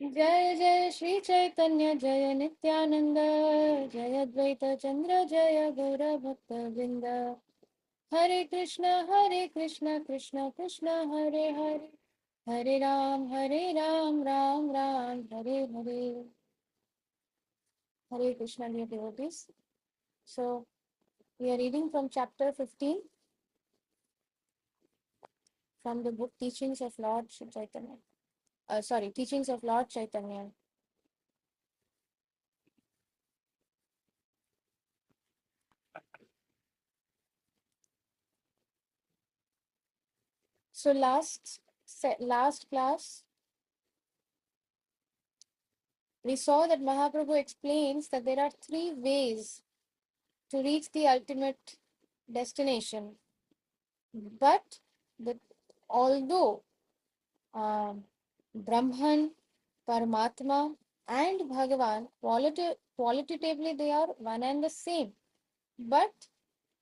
जय जय श्री चैतन्य जय नित्यानंद जय अद्वैत चंद्र जय गौर भक्त वृंद हरे Krishna Krishna Krishna Hare Hare Hare Ram Ram Ram Hare Hare. Hare Krishna, dear devotees. So we are reading from chapter 15 from the book Teachings of Lord Chaitanya. Teachings of Lord Chaitanya. So last class we saw that Mahaprabhu explains that there are three ways to reach the ultimate destination. But although Brahman, Paramatma, and Bhagavan qualitatively they are one and the same. But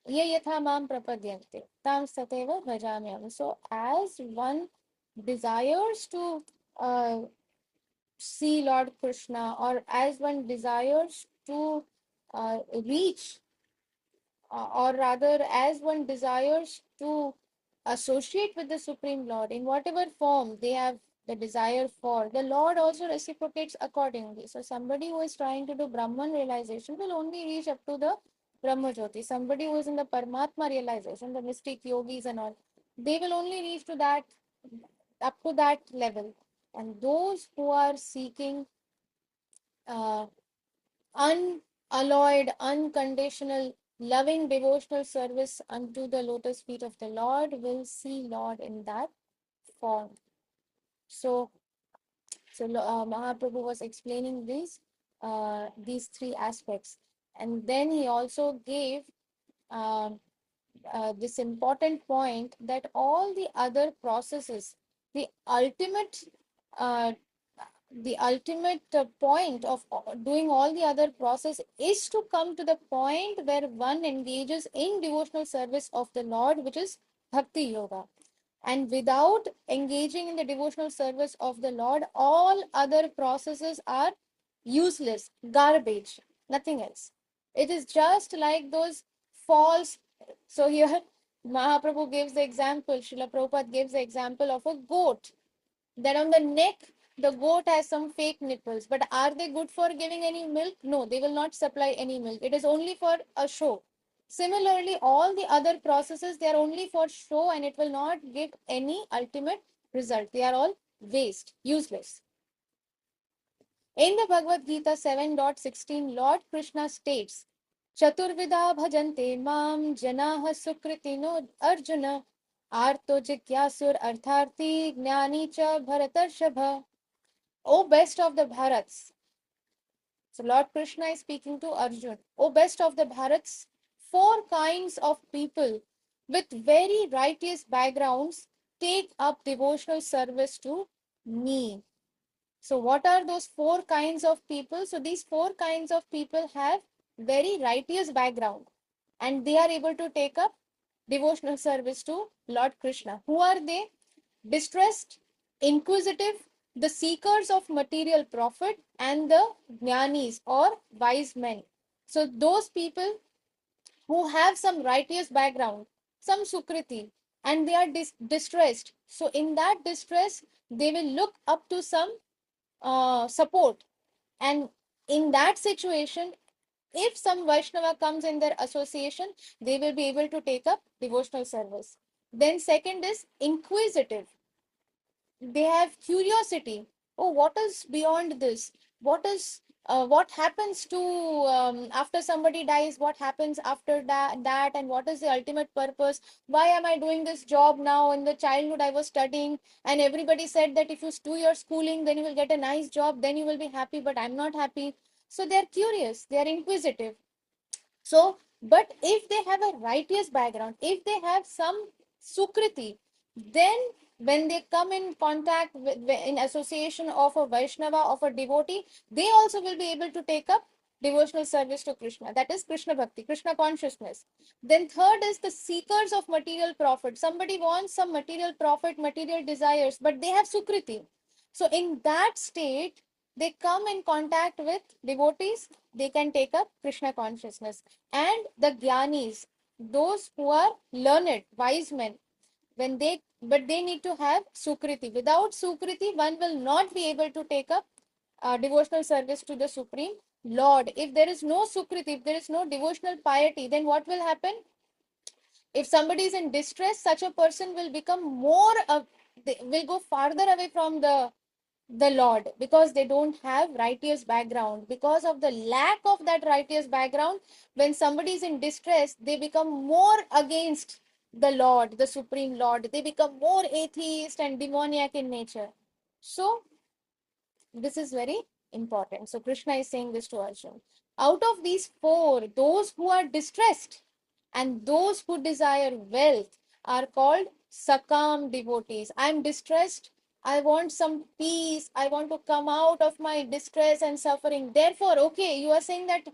ye yatha mam prapadyante tam sateva bhajamyam. So as one desires to uh, see Lord Krishna, or as one desires to reach, or rather, as one desires to associate with the Supreme Lord in whatever form they have the desire for, the Lord also reciprocates accordingly. So, somebody who is trying to do Brahman realization will only reach up to the Brahma Jyoti. Somebody who is in the Paramatma realization, the mystic yogis and all, they will only reach to that, up to that level. And those who are seeking uh, unalloyed, unconditional, loving devotional service unto the lotus feet of the Lord will see Lord in that form. So Mahaprabhu was explaining these three aspects, and then he also gave um, this important point that all the other processes, the ultimate uh, point of doing all the other process is to come to the point where one engages in devotional service of the Lord, which is bhakti yoga. And without engaging in the devotional service of the Lord, all other processes are useless, garbage, nothing else. It is just like those false. So here Mahaprabhu gives the example, Srila Prabhupada gives the example of a goat, that on the neck the goat has some fake nipples, but are they good for giving any milk? No, they will not supply any milk. It is only for a show. Similarly, all the other processes, they are only for show, and it will not give any ultimate result. They are all waste, useless. In the Bhagavad Gita 7.16, Lord Krishna states, Chaturvida bhajante mam janaha sukritino arjuna arto jigyasur artharti gnani cha bharatarshabha. O best of the Bharats. So Lord Krishna is speaking to Arjun. O best of the Bharats, four kinds of people with very righteous backgrounds take up devotional service to me. So what are those four kinds of people? So these four kinds of people have very righteous background, and they are able to take up devotional service to Lord Krishna. Who are they? Distressed, inquisitive, the seekers of material profit, and the jnanis or wise men. So those people who have some righteous background, some sukriti, and they are distressed. So in that distress, they will look up to some support. And in that situation, if some Vaishnava comes in their association, they will be able to take up devotional service. Then second is inquisitive. They have curiosity. Oh, what is beyond this? What happens to after somebody dies? What happens after that, and what is the ultimate purpose? Why am I doing this job now? In the childhood I was studying, and everybody said that if you do your schooling, then you will get a nice job, then you will be happy, but I'm not happy. So they are curious, they are inquisitive. So, but if they have a righteous background, if they have some sukriti, then when they come in contact with, in association of a Vaishnava, of a devotee, they also will be able to take up devotional service to Krishna. That is Krishna Bhakti, Krishna consciousness. Then third is the seekers of material profit. Somebody wants some material profit, material desires, but they have sukriti. So in that state, they come in contact with devotees, they can take up Krishna consciousness. And the Gyanis, those who are learned, wise men, when but they need to have Sukriti. Without Sukriti, one will not be able to take up devotional service to the Supreme Lord. If there is no Sukriti, if there is no devotional piety, then what will happen? If somebody is in distress, such a person will become more, they will go farther away from the Lord, because they don't have righteous background. Because of the lack of that righteous background, when somebody is in distress, they become more against the Lord, the Supreme Lord. They become more atheist and demoniac in nature. So this is very important. So Krishna is saying this to Arjun. Out of these four, those who are distressed and those who desire wealth are called Sakam devotees. I'm distressed. I want some peace. I want to come out of my distress and suffering. Therefore, okay, you are saying that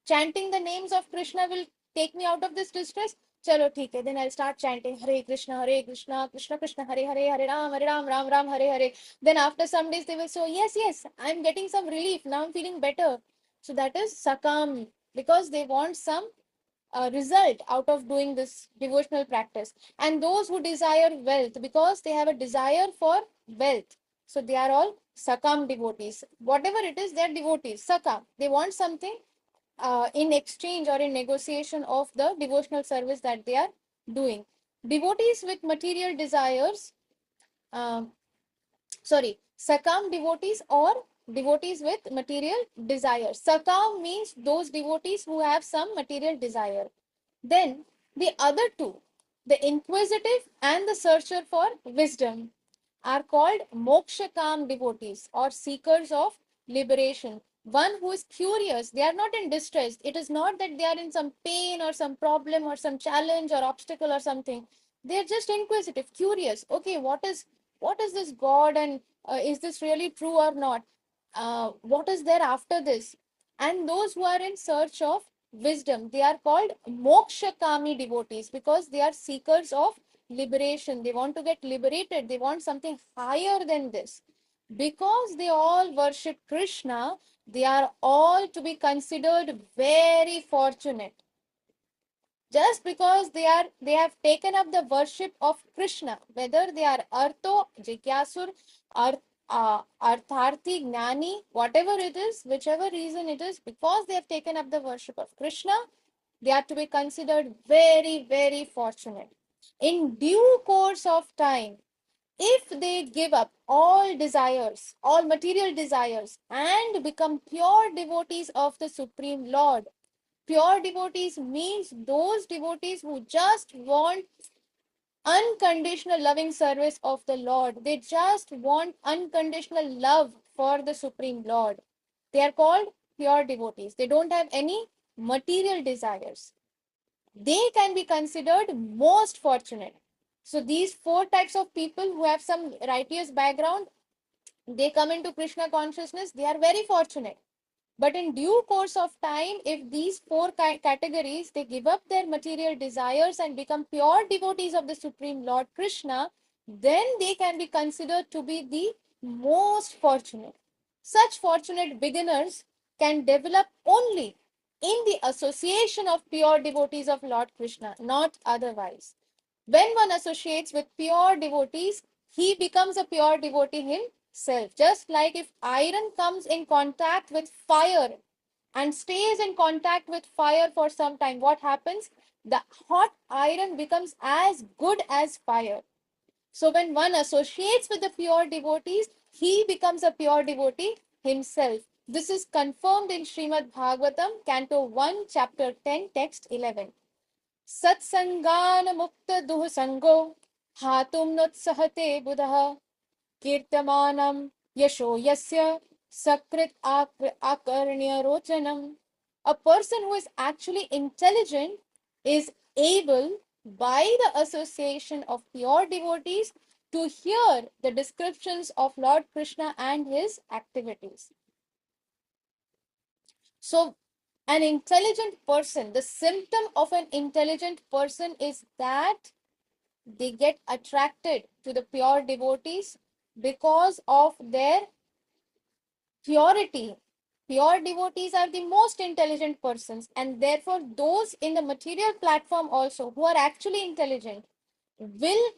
chanting the names of Krishna will take me out of this distress. Chalo, theek hai. Then I'll start chanting Hare Krishna, Krishna Krishna, Hare Hare, Hare Ram, Ram Ram, Hare Hare. Then after some days, they will say, yes, I'm getting some relief. Now I'm feeling better. So that is Sakam, because they want some result out of doing this devotional practice. And those who desire wealth, because they have a desire for wealth, so they are all Sakam devotees. Whatever it is, they are devotees. Sakam, they want something in exchange or in negotiation of the devotional service that they are doing. Devotees with material desires, um, Sakam devotees or devotees with material desires. Sakam means those devotees who have some material desire. Then the other two, the inquisitive and the searcher for wisdom, are called mokshakam devotees or seekers of liberation. One who is curious, they are not in distress. It is not that they are in some pain or some problem or some challenge or obstacle or something. They are just inquisitive, curious. Okay, what is this God, and is this really true or not? What is there after this? And those who are in search of wisdom, they are called mokshakami devotees, because they are seekers of liberation. They want to get liberated. They want something higher than this. Because they all worship Krishna, they are all to be considered very fortunate. Just because they have taken up the worship of Krishna, whether they are Artho, Jigyasur, Artharthi, Gnani, whatever it is, whichever reason it is, because they have taken up the worship of Krishna, they are to be considered very, very fortunate. In due course of time, if they give up all desires, all material desires, and become pure devotees of the Supreme Lord. Pure devotees means those devotees who just want unconditional loving service of the Lord. They just want unconditional love for the Supreme Lord. They are called pure devotees. They don't have any material desires. They can be considered most fortunate. So these four types of people who have some righteous background, they come into Krishna consciousness, they are very fortunate. But in due course of time, if these four categories, they give up their material desires and become pure devotees of the Supreme Lord Krishna, then they can be considered to be the most fortunate. Such fortunate beginners can develop only in the association of pure devotees of Lord Krishna, not otherwise. When one associates with pure devotees, he becomes a pure devotee himself. Just like if iron comes in contact with fire and stays in contact with fire for some time, what happens? The hot iron becomes as good as fire. So when one associates with the pure devotees, he becomes a pure devotee himself. This is confirmed in Srimad Bhagavatam, Canto 1, Chapter 10, Text 11. सत्संगान मुक्त दुह संगो हातुम नुत्सहते बुधः कीर्तमानं यशो यस्य सकृत आकर्ण्य रोचनम. A person who is actually intelligent is able, by the association of pure devotees, to hear the descriptions of Lord Krishna and his activities. So an intelligent person, the symptom of an intelligent person is that they get attracted to the pure devotees because of their purity. Pure devotees are the most intelligent persons, and therefore, those in the material platform also who are actually intelligent will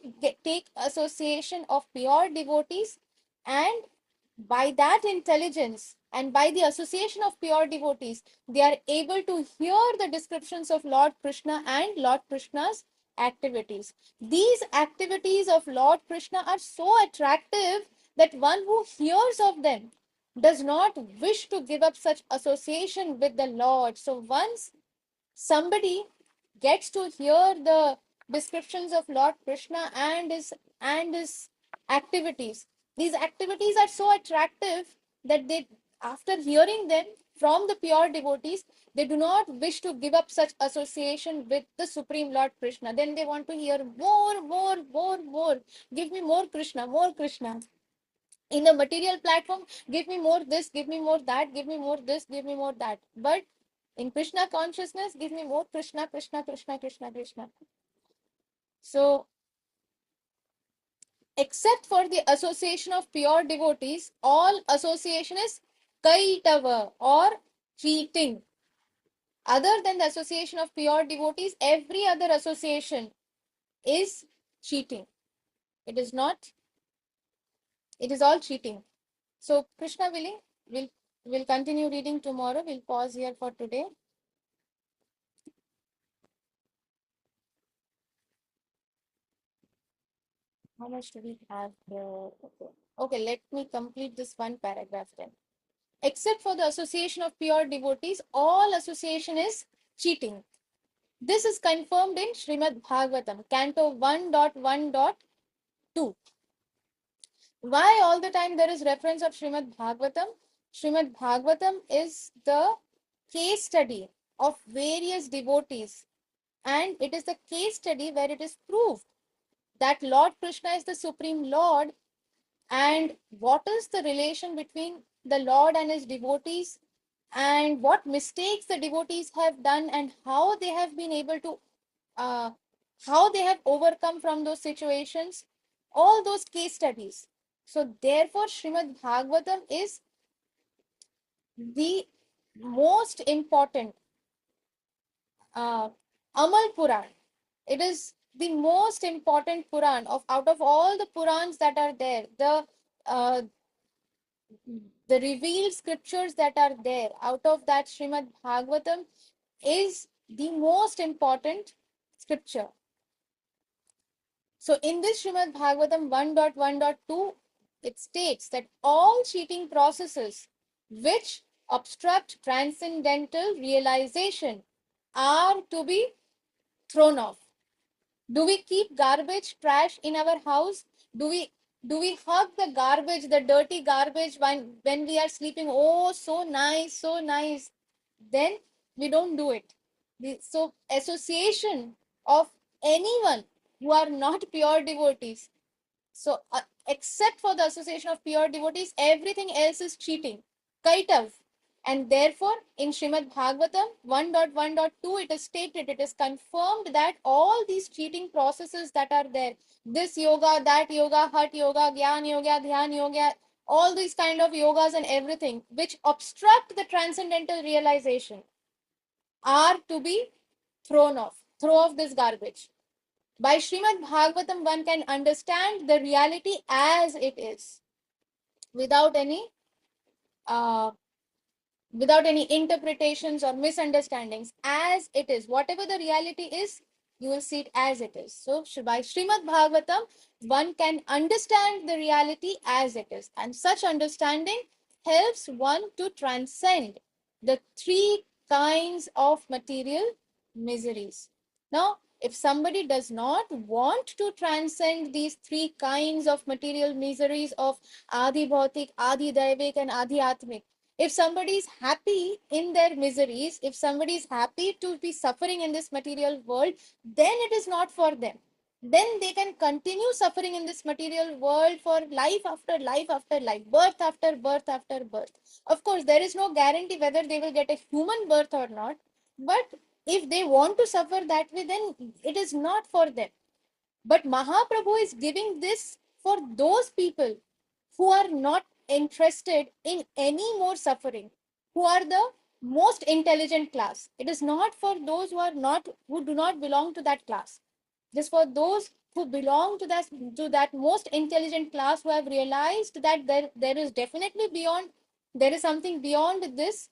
take association of pure devotees, and by that intelligence and by the association of pure devotees, they are able to hear the descriptions of Lord Krishna and Lord Krishna's activities. These activities of Lord Krishna are so attractive that one who hears of them does not wish to give up such association with the Lord. So once somebody gets to hear the descriptions of Lord Krishna and his activities, these activities are so attractive that they, after hearing them from the pure devotees, they do not wish to give up such association with the Supreme Lord Krishna. Then they want to hear more, more, more, more. Give me more Krishna, more Krishna. In the material platform, give me more this, give me more that, give me more this, give me more that. But in Krishna consciousness, give me more Krishna, Krishna, Krishna, Krishna, Krishna. So, except for the association of pure devotees, all association is kaitava or cheating. Other than the association of pure devotees, every other association is cheating. It is not, it is all cheating. So, Krishna willing, we'll continue reading tomorrow. We'll pause here for today. How much do we have here? Okay, let me complete this one paragraph then. Except for the association of pure devotees, all association is cheating. This is confirmed in Srimad Bhagavatam, Canto 1.1.2. Why all the time there is reference of Srimad Bhagavatam? Srimad Bhagavatam is the case study of various devotees, and it is the case study where it is proved that Lord Krishna is the Supreme Lord, and what is the relation between the Lord and his devotees, and what mistakes the devotees have done, and how they have been able to how they have overcome from those situations, all those case studies. So therefore Srimad Bhagavatam is the most important Amal Puran. It is the most important Puran of out of all the Purans that are there. Uh, the revealed scriptures that are there, out of that Srimad Bhagavatam is the most important scripture. So in this Srimad Bhagavatam 1.1.2, it states that all cheating processes which obstruct transcendental realization are to be thrown off. Do we keep garbage, trash in our house? Do we hug the garbage, the dirty garbage when we are sleeping? Oh, so nice, so nice. Then we don't do it. So association of anyone who are not pure devotees. So except for the association of pure devotees, everything else is cheating. Kaitav. And therefore, in Srimad Bhagavatam 1.1.2, it is stated, it is confirmed that all these cheating processes that are there, this yoga, that yoga, Hat yoga, Gyan yoga, Dhyan yoga, all these kind of yogas and everything, which obstruct the transcendental realization, are to be thrown off. Throw off this garbage. By Srimad Bhagavatam, one can understand the reality as it is, without any uh, without any interpretations or misunderstandings, as it is. Whatever the reality is, you will see it as it is. So, by Srimad Bhagavatam, one can understand the reality as it is, and such understanding helps one to transcend the three kinds of material miseries. Now, if somebody does not want to transcend these three kinds of material miseries of Adi Bhautik, Adi Daivik, and Adi Atmik, if somebody is happy in their miseries, if somebody is happy to be suffering in this material world, then it is not for them. Then they can continue suffering in this material world for life after life after life, birth after birth after birth. Of course, there is no guarantee whether they will get a human birth or not, but if they want to suffer that way, then it is not for them. But Mahaprabhu is giving this for those people who are not interested in any more suffering, who are the most intelligent class. It is not for those who do not belong to that class. It is for those who belong to that most intelligent class, who have realized that there is definitely beyond, there is something beyond this.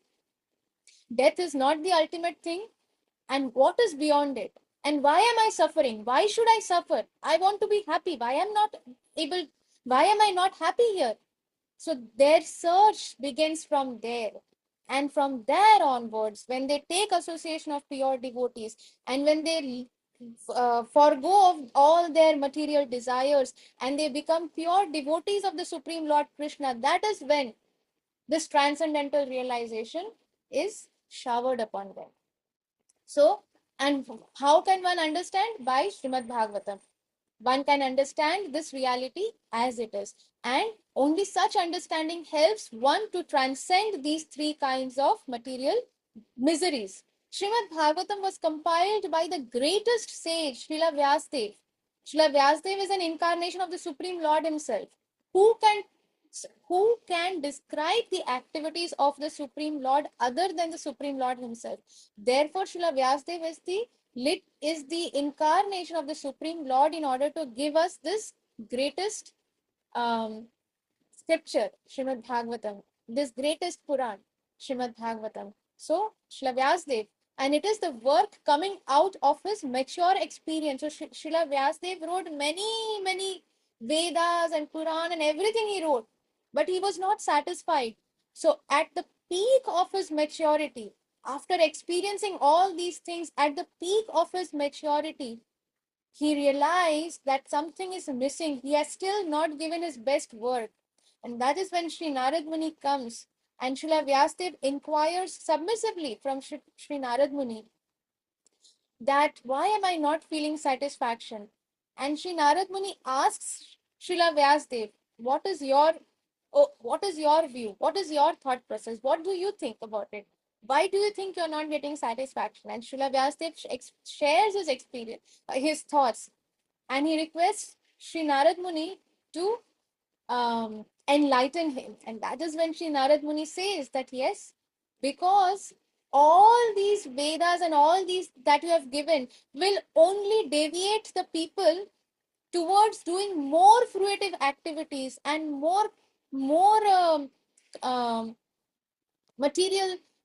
Death is not the ultimate thing, and what is beyond it, and why am I suffering, why should I suffer, I want to be happy, able why am I not happy here? So their search begins from there. And from there onwards, when they take association of pure devotees, and when they forego of all their material desires, and they become pure devotees of the Supreme Lord Krishna, that is when this transcendental realization is showered upon them. So, and how can one understand? By Srimad Bhagavatam. One can understand this reality as it is. And only such understanding helps one to transcend these three kinds of material miseries. Srimad Bhagavatam was compiled by the greatest sage, Srila Vyasdev. Srila Vyasdev is an incarnation of the Supreme Lord Himself. Who can who can describe the activities of the Supreme Lord other than the Supreme Lord Himself? Therefore, Srila Vyasdev is the incarnation of the Supreme Lord in order to give us this greatest scripture, Srimad Bhagavatam, this greatest Puran, Srimad Bhagavatam. So, Srila Vyasdev, and it is the work coming out of his mature experience. So, Srila Vyasdev wrote many Vedas and Puran and everything he wrote, but he was not satisfied. So, at the peak of his maturity, after experiencing all these things, at the peak of his maturity, he realized that something is missing. He has still not given his best work. And that is when Sri Narad Muni comes, and Srila Vyasdev inquires submissively from Sri Narad Muni that why am I not feeling satisfaction? And Sri Narad Muni asks Srila Vyasdev, what is your view? What is your thought process? What do you think about it? Why do you think you're not getting satisfaction? And Srila Vyasdev shares his experience, his thoughts, and he requests Sri Narad Muni to enlighten him. And that is when Sri Narad Muni says that yes, because all these Vedas and all these that you have given will only deviate the people towards doing more fruitive activities and more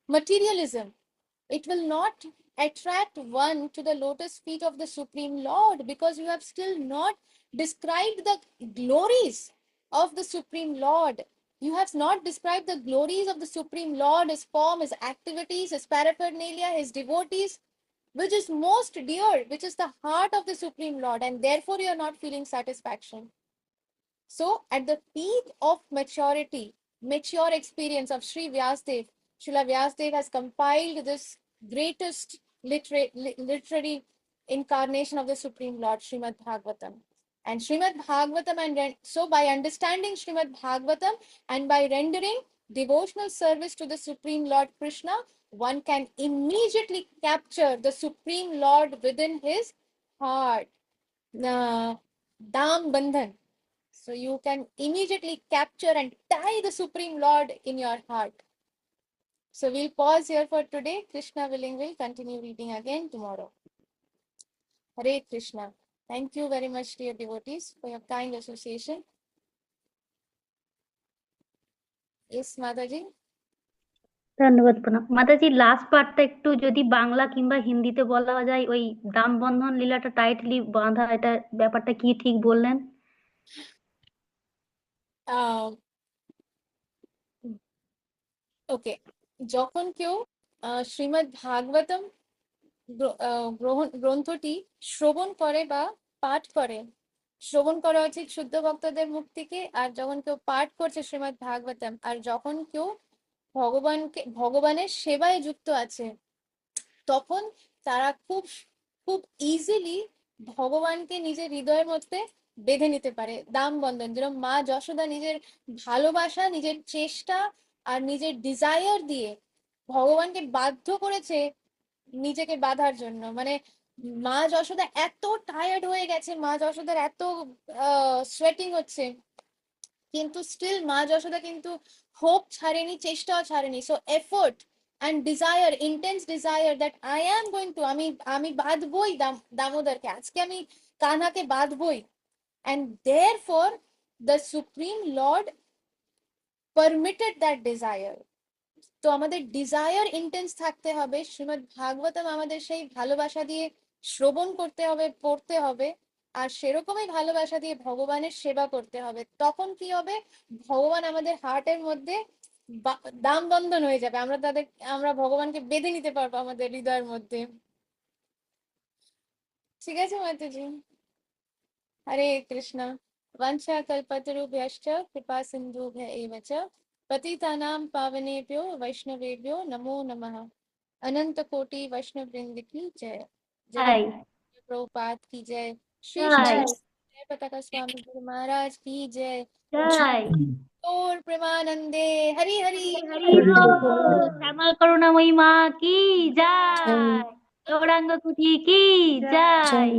materialism. It will not attract one to the lotus feet of the Supreme Lord, because you have still not described the glories of the Supreme Lord. You have not described the glories of the Supreme Lord, his form, his activities, his paraphernalia, his devotees, which is most dear, which is the heart of the Supreme Lord, and therefore you are not feeling satisfaction. So, at the peak of maturity, mature experience of Sri Vyasdev, Srila Vyasdev has compiled this greatest literary incarnation of the Supreme Lord, Srimad Bhagavatam. And Srimad Bhagavatam, so by understanding Srimad Bhagavatam and by rendering devotional service to the Supreme Lord Krishna, one can immediately capture the Supreme Lord within his heart. Dham Bandhan. So you can immediately capture and tie the Supreme Lord in your heart. So we'll pause here for today. Krishna willing, we'll continue reading again tomorrow. Hare Krishna. Thank you very much, dear devotees, for your kind association. Yes, Mataji. ধন্যবাদ প্রণাম মাতাজি। Last পার্টটা একটু যদি বাংলা কিংবা হিন্দিতে বলা যায়, ওই দাম বন্ধন লীলাটা টাইটলি বাঁধা, এটা ব্যাপারটা কি ঠিক বললেন? ওকে, যখন কেউ শ্রীমদ্ ভাগবতম গ্রন্থটি শ্রবণ করে বা পাঠ করে, শ্রবণ করা উচিত শুদ্ধ ভক্তদের মুখ থেকে, আর যখন কেউ পাঠ করছে শ্রীমদ্ ভাগবতম, আর যখন কেউ ভগবানের সেবায় যুক্ত আছে, তখন তারা খুব খুব ইজিলি ভগবানকে নিজের হৃদয়ের মধ্যে বেঁধে নিতে পারে। দাম বন্ধন, যেরকম মা যশোদা নিজের ভালোবাসা, নিজের চেষ্টা আর নিজের ডিজায়ার দিয়ে ভগবানকে বাধ্য করেছে নিজেকে বাঁধার জন্য। মানে মা যশোদা এত টায়ার্ড হয়ে গেছে, মা যশোদার এত সোয়েটিং হচ্ছে, কিন্তু স্টিল মা যশোদা কিন্তু হোপ ছাড়েনি, চেষ্টাও ছাড়েনি। So effort and desire, intense desire that I am going to, আমি আমি বাঁধবই দামোদরকে, আজকে আমি কানহাকে বাঁধবই। And therefore the supreme lord permitted that desire. তো আমাদের ডিজায়ার ইন্টেন্স থাকতে হবে, শ্রীমদ্ ভাগবতম আমাদের সেই ভালোবাসা দিয়ে শ্রবণ করতে হবে, পড়তে হবে, আর সেরকমই ভালোবাসা দিয়ে ভগবানের সেবা করতে হবে। তখন কি হবে, ভগবান আমাদের হার্টের মধ্যে দাম বন্ধন হয়ে যাবে, আমরা ভগবানকে বেঁধে নিতে পারবো আমাদের হৃদয়ের মধ্যে। ঠিক আছে মাতাজি? हरे कृष्णा। वंशाकल्पतरुभ्यश्च कृपा सिन्धुभ्य एव च पतितानां पावनेभ्यो वैष्णवेभ्यो नमो नमः। अनंत कोटि वैष्णव वृंद की जय। जय তাই। प्रभुपाद की जय। श्री তাই। जय पताका स्वामी जी महाराज की जय। তাই। और प्रेमानंदे हरि हरि হরি হরি हरि বল, बोल। শ্যামা করুণাময়ী মা কি যায়, গৌরাঙ্গ কুটি কি যায়।